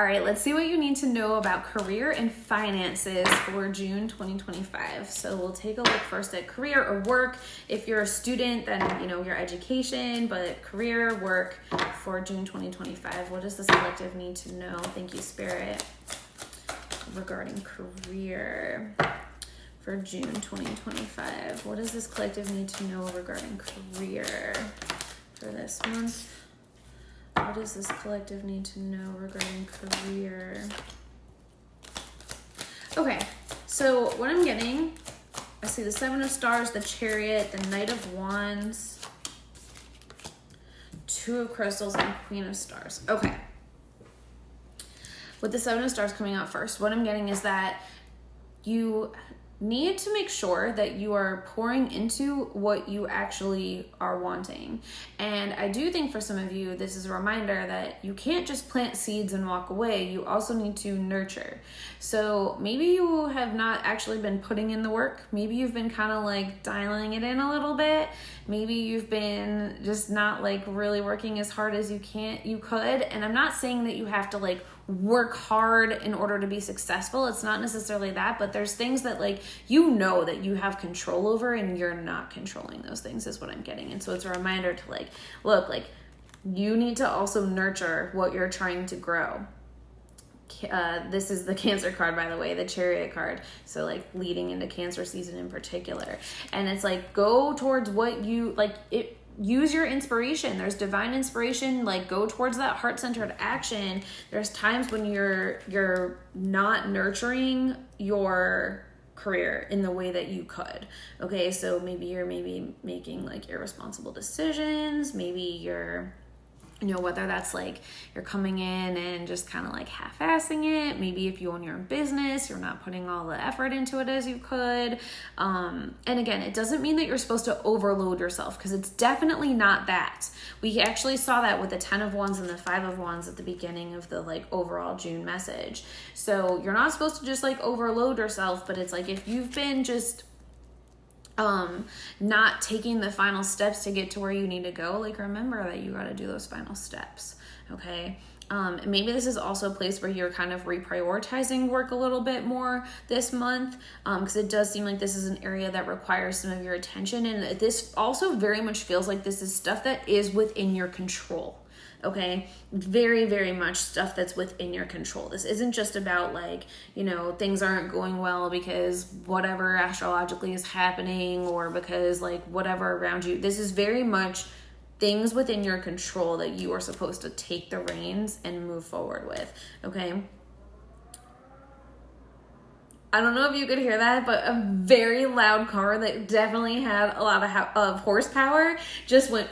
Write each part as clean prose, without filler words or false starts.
All right, let's see what you need to know about career and finances for June 2025. So we'll take a look first at career or work. If you're a student, then your education, but career, work for June 2025. What does this collective need to know? Thank you, Spirit. Regarding career for June 2025. What does this collective need to know regarding career for this month? What does this collective need to know regarding career? Okay, so what I'm getting, I see the Seven of Stars, the Chariot, the Knight of Wands, Two of Crystals, and Queen of Stars. Okay. With the Seven of Stars coming out first, what I'm getting is that you need to make sure that you are pouring into what you actually are wanting. And I do think for some of you, this is a reminder that you can't just plant seeds and walk away. You also need to nurture. So maybe you have not actually been putting in the work. Maybe you've been kind of like dialing it in a little bit. Maybe you've been just not like really working as hard as you could. And I'm not saying that you have to like work hard in order to be successful. It's not necessarily that, but there's things that like that you have control over and you're not controlling those things is what I'm getting. And so it's a reminder to like, look, like you need to also nurture what you're trying to grow. This is the Cancer card, by the way, the Chariot card. So like leading into Cancer season in particular. And it's like, go towards what you like it. Use your inspiration. There's divine inspiration. Like go towards that heart-centered action. There's times when you're not nurturing your career in the way that you could. Okay, so maybe you're making like irresponsible decisions. Maybe you're whether that's like you're coming in and just kind of like half-assing it. Maybe if you own your own business, you're not putting all the effort into it as you could. And again, it doesn't mean that you're supposed to overload yourself because it's definitely not that. We actually saw that with the 10 of Wands and the 5 of Wands at the beginning of the like overall June message. So you're not supposed to just like overload yourself, but it's like if you've been just not taking the final steps to get to where you need to go, like remember that you got to do those final steps. Okay. Maybe this is also a place where you're kind of reprioritizing work a little bit more this month. Cause it does seem like this is an area that requires some of your attention. And this also very much feels like this is stuff that is within your control. Okay, very, very much stuff that's within your control. This isn't just about like, things aren't going well because whatever astrologically is happening or because like whatever around you. This is very much things within your control that you are supposed to take the reins and move forward with. Okay. I don't know if you could hear that, but a very loud car that definitely had a lot of horsepower just went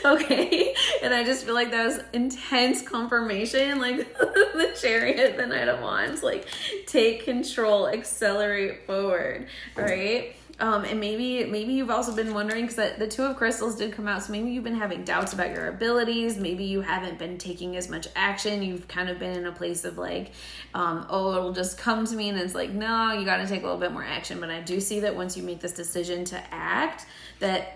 okay, and I just feel like that was intense confirmation, like the Chariot, the Knight of Wands, like take control, accelerate forward, all right? And maybe you've also been wondering because the Two of Crystals did come out. So maybe you've been having doubts about your abilities. Maybe you haven't been taking as much action. You've kind of been in a place of like, it'll just come to me. And it's like, no, you got to take a little bit more action. But I do see that once you make this decision to act, that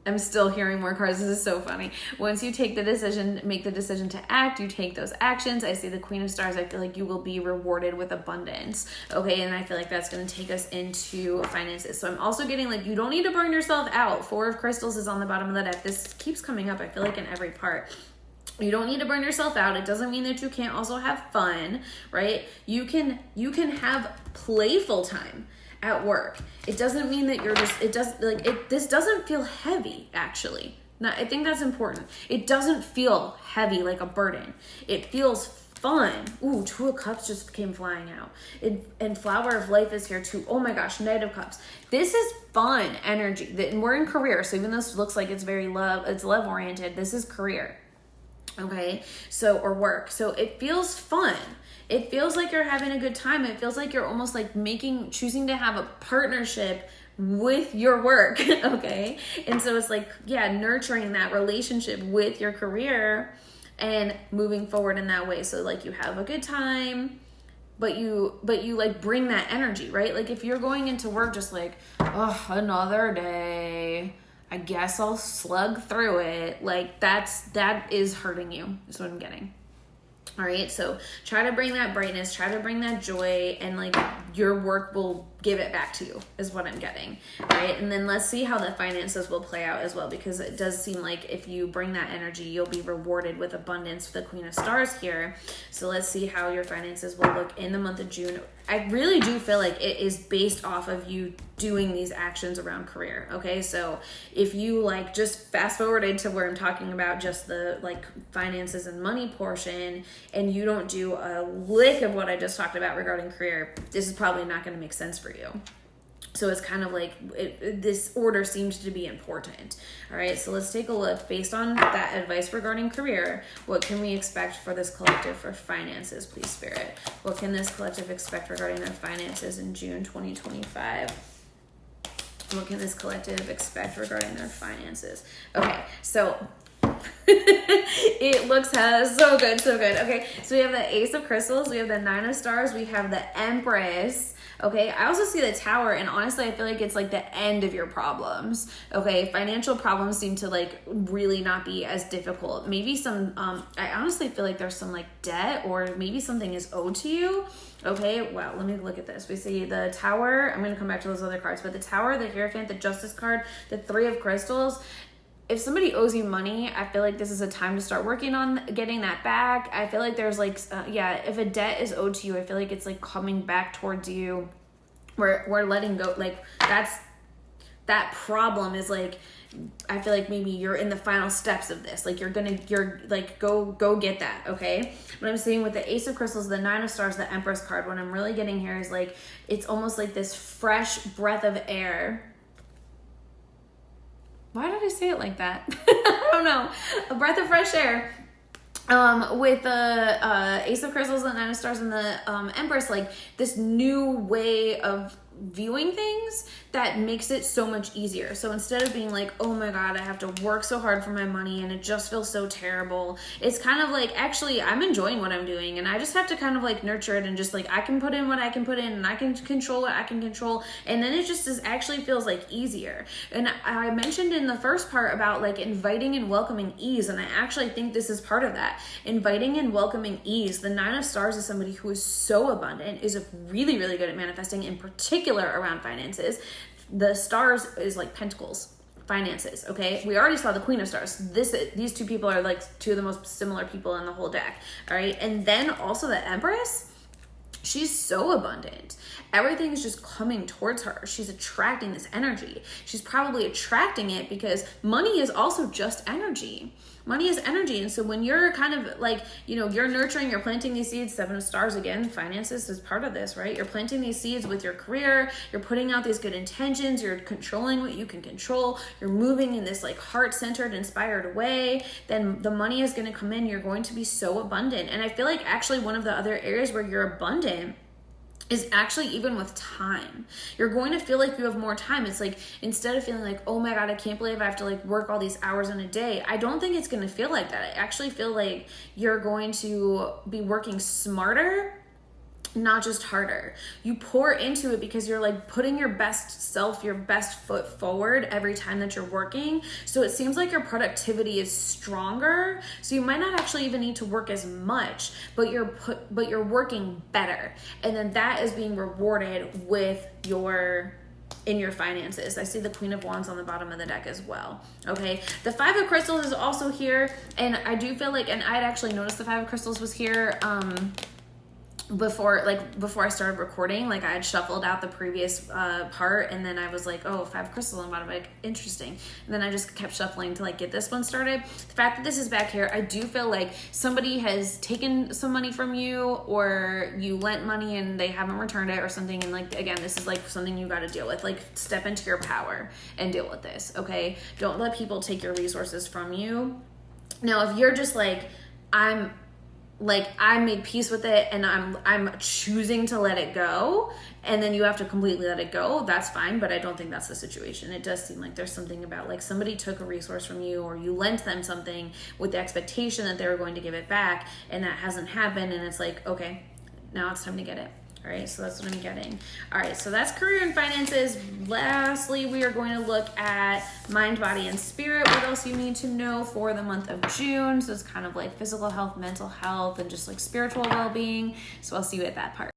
I'm still hearing more cards. This is so funny. Once you make the decision to act, you take those actions. I see the Queen of Stars. I feel like you will be rewarded with abundance. Okay. And I feel like that's going to take us into finances. So I'm also getting like, you don't need to burn yourself out. Four of Crystals is on the bottom of the deck. This keeps coming up, I feel like, in every part. You don't need to burn yourself out. It doesn't mean that you can't also have fun, right? You can have playful time at work. It doesn't mean that this doesn't feel heavy, actually. Now, I think that's important. It doesn't feel heavy like a burden. It feels fun. Ooh, Two of Cups just came flying out. And Flower of Life is here too. Oh my gosh, Knight of Cups. This is fun energy. And we're in career. So even though this looks like it's love oriented, this is career. Okay. So, or work. So it feels fun. It feels like you're having a good time. It feels like you're almost like choosing to have a partnership with your work, okay? And so it's like, yeah, nurturing that relationship with your career and moving forward in that way. So like you have a good time, but you like bring that energy, right? Like if you're going into work just like, oh, another day, I guess I'll slug through it. Like that is hurting you, is what I'm getting. All right, so try to bring that brightness, try to bring that joy, and like your work will give it back to you is what I'm getting. All right, and then let's see how the finances will play out as well, because it does seem like if you bring that energy, you'll be rewarded with abundance with the Queen of Stars here. So let's see how your finances will look in the month of June. I really do feel like it is based off of you doing these actions around career. Okay, so if you like just fast forwarded to where I'm talking about just the like finances and money portion, and you don't do a lick of what I just talked about regarding career, this is probably not going to make sense for you. So it's kind of like this order seems to be important. All right, so let's take a look. Based on that advice regarding career, what can we expect for this collective for finances, please, Spirit? What can this collective expect regarding their finances in June 2025? What can this collective expect regarding their finances? Okay, so it looks so good, so good. Okay, so we have the Ace of Crystals, we have the Nine of Stars, we have the Empress. Okay, I also see the Tower, and honestly, I feel like it's like the end of your problems. Okay, financial problems seem to like really not be as difficult. Maybe some, I honestly feel like there's some like debt, or maybe something is owed to you. Okay, wow, let me look at this. We see the Tower. I'm going to come back to those other cards, but the Tower, the Hierophant, the Justice card, the Three of Crystals. If somebody owes you money, I feel like this is a time to start working on getting that back. I feel like there's like, if a debt is owed to you, I feel like it's like coming back towards you. We're letting go. Like that problem is like, I feel like maybe you're in the final steps of this. Like you're like, go get that. Okay. What I'm seeing with the Ace of Crystals, the Nine of Stars, the Empress card, what I'm really getting here is like, it's almost like this fresh breath of air. Why did I say it like that? I don't know. A breath of fresh air. With the Ace of Crystals, the Nine of Stars, and the Empress, like this new way of viewing things that makes it so much easier. So instead of being like, oh my God, I have to work so hard for my money and it just feels so terrible, it's kind of like, actually, I'm enjoying what I'm doing, and I just have to kind of like nurture it, and just like I can put in what I can put in, and I can control what I can control, and then it just actually feels like easier. And I mentioned in the first part about like inviting and welcoming ease, and I actually think this is part of that. Inviting and welcoming ease. The Nine of Stars is somebody who is so abundant, is really, really good at manifesting, in particular around finances. The Stars is like Pentacles, finances. Okay, we already saw the Queen of Stars. These two people are like two of the most similar people in the whole deck. All right, and then also the Empress. She's so abundant. Everything is just coming towards her. She's attracting this energy. She's probably attracting it because money is also just energy. Money is energy. And so when you're kind of like, you're nurturing, you're planting these seeds, Seven of Stars, again, finances is part of this, right? You're planting these seeds with your career. You're putting out these good intentions. You're controlling what you can control. You're moving in this like heart-centered, inspired way. Then the money is going to come in. You're going to be so abundant. And I feel like actually one of the other areas where you're abundant is actually even with time. You're going to feel like you have more time. It's like, instead of feeling like, oh my God, I can't believe I have to like work all these hours in a day, I don't think it's going to feel like that. I actually feel like you're going to be working smarter, not just harder. You pour into it because you're like putting your best self, your best foot forward every time that you're working. So it seems like your productivity is stronger. So you might not actually even need to work as much, but you're working better. And then that is being rewarded with in your finances. I see the Queen of Wands on the bottom of the deck as well. Okay, the Five of Crystals is also here, and I do feel like, and I'd actually noticed the Five of Crystals was here before I started recording. Like I had shuffled out the previous part, and then I was like, oh, Five Crystals on the bottom, like interesting. And then I just kept shuffling to like get this one started. The fact that this is back here, I do feel like somebody has taken some money from you, or you lent money and they haven't returned it or something. And like, again, this is like something you got to deal with. Like step into your power and deal with this. Okay, don't let people take your resources from you. Now, if you're just like, I made peace with it and I'm choosing to let it go, and then you have to completely let it go, that's fine. But I don't think that's the situation. It does seem like there's something about like somebody took a resource from you, or you lent them something with the expectation that they were going to give it back, and that hasn't happened. And it's like, okay, now it's time to get it. All right, so that's what I'm getting. All right, so that's career and finances. Lastly, we are going to look at mind, body, and spirit. What else you need to know for the month of June. So it's kind of like physical health, mental health, and just like spiritual well-being. So I'll see you at that part.